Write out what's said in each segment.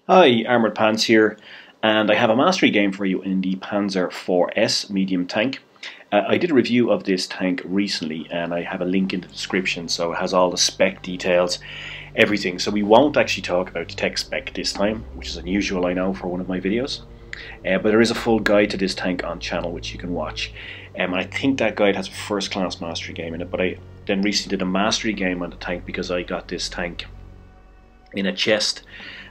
Hi, Armoured Pants here, and I have a mastery game for you in the Panzer IV-S medium tank. I did a review of this tank recently, and I have a link in the description, so it has all the spec details, everything. So we won't actually talk about the tech spec this time, which is unusual, I know, for one of my videos. But there is a full guide to this tank on channel which you can watch. I think that guide has a first-class mastery game in it, but I then recently did a mastery game on the tank because I got this tank in a chest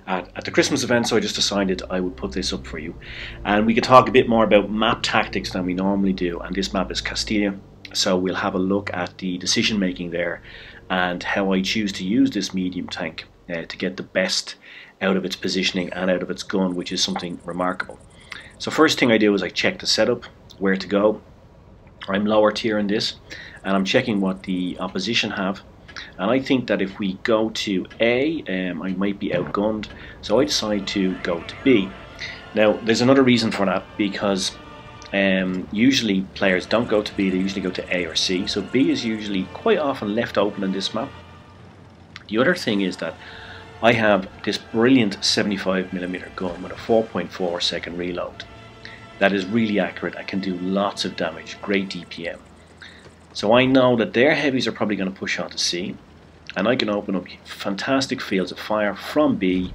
at the Christmas event, so I just decided I would put this up for you. And we could talk a bit more about map tactics than we normally do, and this map is Castilla, so we'll have a look at the decision making there and how I choose to use this medium tank to get the best out of its positioning and out of its gun, which is something remarkable. So first thing I do is I check the setup, where to go. I'm lower tier in this, and I'm checking what the opposition have. And I think that if we go to A, I might be outgunned, so I decide to go to B. Now, there's another reason for that, because usually players don't go to B, they usually go to A or C, so B is usually quite often left open in this map. The other thing is that I have this brilliant 75mm gun with a 4.4 second reload. That is really accurate, I can do lots of damage, great DPM. So I know that their heavies are probably going to push on to C, and I can open up fantastic fields of fire from B,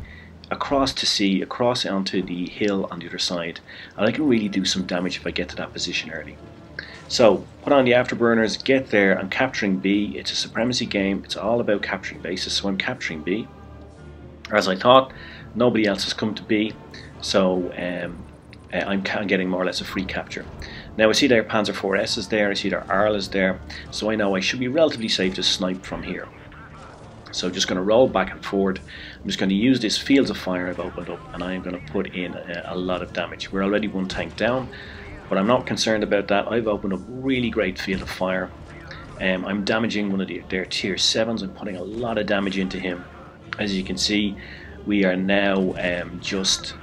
across to C, across onto the hill on the other side, and I can really do some damage if I get to that position early. So put on the afterburners, get there, I'm capturing B. It's a Supremacy game, it's all about capturing bases, so I'm capturing B. As I thought, nobody else has come to B, so I'm getting more or less a free capture. Now I see their Panzer IV-S is there, I see their Arl is there, so I know I should be relatively safe to snipe from here. So I'm just going to roll back and forward. I'm just going to use this fields of fire I've opened up, and I'm going to put in a lot of damage. We're already one tank down, but I'm not concerned about that. I've opened up really great field of fire. I'm damaging one of their tier 7s, I'm putting a lot of damage into him. As you can see, we are now just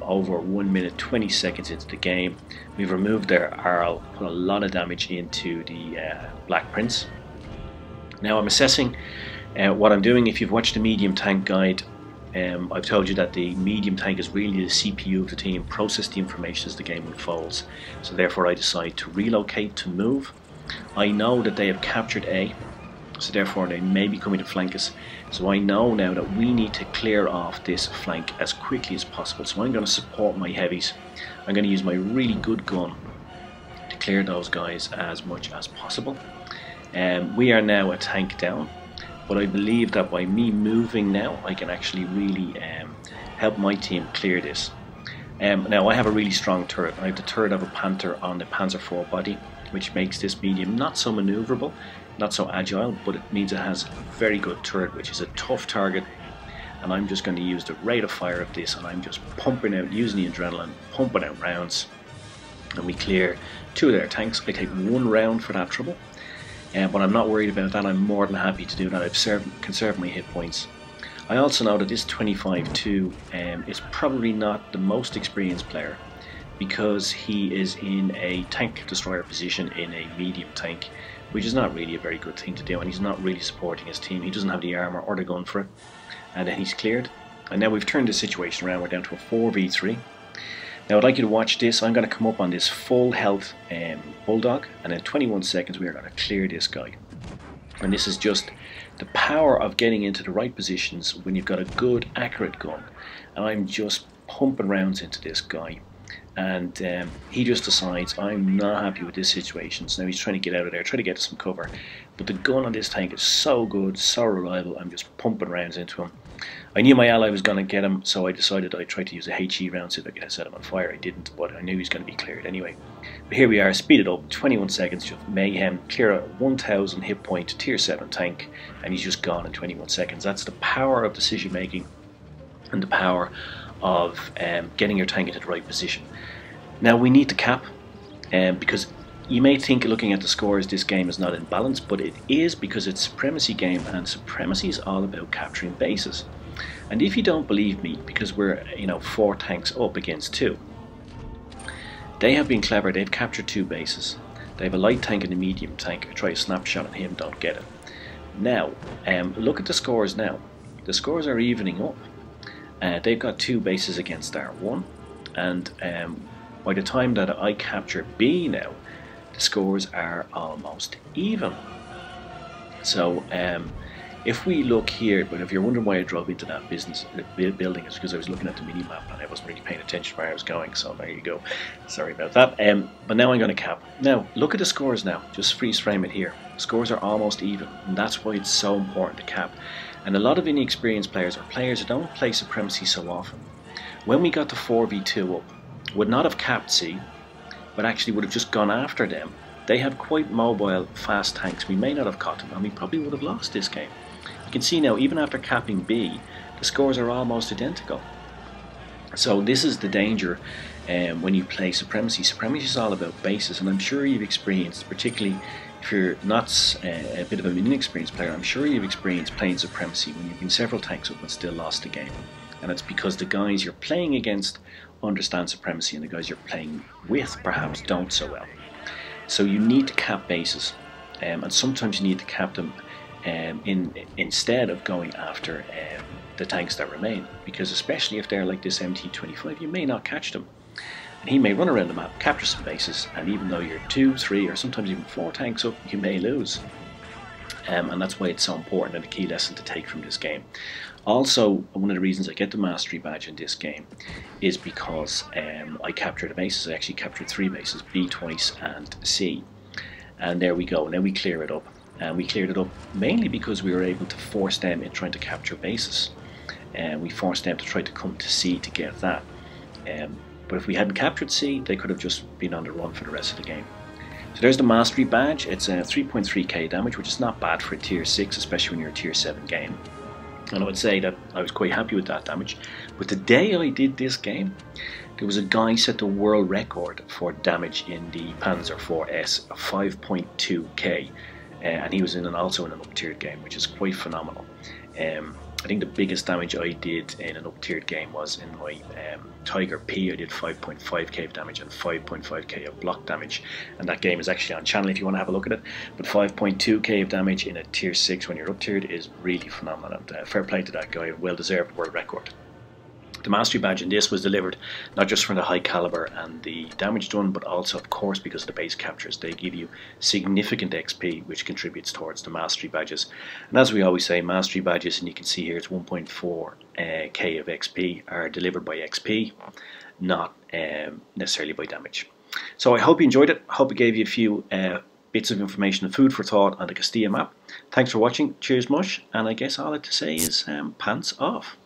over 1 minute 20 seconds into the game. We've removed their Arl, put a lot of damage into the Black Prince. Now I'm assessing what I'm doing. If you've watched the medium tank guide, I've told you that the medium tank is really the CPU of the team, process the information as the game unfolds. So therefore I decide to relocate, to move. I know that they have captured A, so therefore they may be coming to flank us. So I know now that we need to clear off this flank as quickly as possible. So I'm going to support my heavies. I'm going to use my really good gun to clear those guys as much as possible. We are now a tank down, but I believe that by me moving now I can actually really help my team clear this. Now I have a really strong turret. I have the turret of a Panther on the Panzer IV body, which makes this medium not so maneuverable, not so agile, but it means it has a very good turret, which is a tough target. And I'm just going to use the rate of fire of this, and I'm just pumping out, using the adrenaline, pumping out rounds, and we clear 2 of their tanks. I take 1 round for that trouble, but I'm not worried about that. I'm more than happy to do that. I've conserved my hit points. I also know that this 25-2 is probably not the most experienced player, because he is in a tank destroyer position in a medium tank, which is not really a very good thing to do, and he's not really supporting his team. He doesn't have the armor or the gun for it, and then he's cleared. And now we've turned the situation around, we're down to a 4v3. Now I'd like you to watch this. I'm going to come up on this full health Bulldog, and in 21 seconds we are going to clear this guy. And this is just the power of getting into the right positions when you've got a good, accurate gun. And I'm just pumping rounds into this guy. And he just decides, I'm not happy with this situation, so now he's trying to get out of there, try to get some cover. But the gun on this tank is so good, so reliable, I'm just pumping rounds into him. I knew my ally was going to get him, so I decided I'd try to use a HE round so that I could set him on fire. I didn't, but I knew he was going to be cleared anyway. But here we are, speeded up, 21 seconds, just mayhem, clear a 1000 hit point tier 7 tank, and he's just gone in 21 seconds. That's the power of decision making and the power of getting your tank into the right position. Now we need to cap, because you may think looking at the scores this game is not in balance, but it is, because it's a Supremacy game, and Supremacy is all about capturing bases. And if you don't believe me, because we're 4 tanks up against 2, they have been clever. They've captured 2 bases. They have a light tank and a medium tank. I try a snapshot on him, don't get it. Now look at the scores now. The scores are evening up. They've got 2 bases against our 1, and by the time that I capture B now, the scores are almost even. So if we look here, but if you're wondering why I drove into that building, it's because I was looking at the mini map and I wasn't really paying attention to where I was going. So there you go. Sorry about that. But now I'm going to cap. Now look at the scores now. Just freeze frame it here. Scores are almost even, and that's why it's so important to cap. And a lot of inexperienced players, or players who don't play Supremacy so often, when we got to 4v2 up, would not have capped C, but actually would have just gone after them. They have quite mobile, fast tanks. We may not have caught them, and we probably would have lost this game. You can see now, even after capping B, the scores are almost identical. So this is the danger when you play Supremacy. Supremacy is all about bases, and I'm sure you've experienced, particularly if you're not a bit of an inexperienced player, I'm sure you've experienced playing Supremacy when you've been several tanks up and still lost the game. And it's because the guys you're playing against understand Supremacy, and the guys you're playing with perhaps don't so well. So you need to cap bases, and sometimes you need to cap them instead of going after the tanks that remain, because especially if they're like this MT-25, you may not catch them, and he may run around the map, capture some bases, and even though you're 2, 3 or sometimes even 4 tanks up, you may lose. And that's why it's so important, and a key lesson to take from this game. Also, one of the reasons I get the Mastery badge in this game is because I captured the bases. I actually captured 3 bases, B twice and C. And there we go. Now we clear it up. And we cleared it up mainly because we were able to force them in trying to capture bases. And we forced them to try to come to C to get that. But if we hadn't captured C, they could have just been on the run for the rest of the game. So there's the Mastery badge. It's 3.3k damage, which is not bad for a tier 6, especially when you're a tier 7 game. And I would say that I was quite happy with that damage. But the day I did this game, there was a guy set the world record for damage in the Panzer IV-S of 5.2k. And he was also in an up-tiered game, which is quite phenomenal. I think the biggest damage I did in an up-tiered game was in my Tiger P. I did 5.5k of damage and 5.5k of block damage, and that game is actually on channel if you want to have a look at it. But 5.2k of damage in a tier 6 when you're up-tiered is really phenomenal, and fair play to that guy, well-deserved world record. The Mastery badge in this was delivered not just for the high caliber and the damage done, but also of course because of the base captures. They give you significant XP, which contributes towards the Mastery badges. And as we always say, Mastery badges, and you can see here it's 1.4k of XP, are delivered by XP, not necessarily by damage. So I hope you enjoyed it. I hope it gave you a few bits of information and food for thought on the Castilla map. Thanks for watching. Cheers, Mush. And I guess all I have to say is pants off.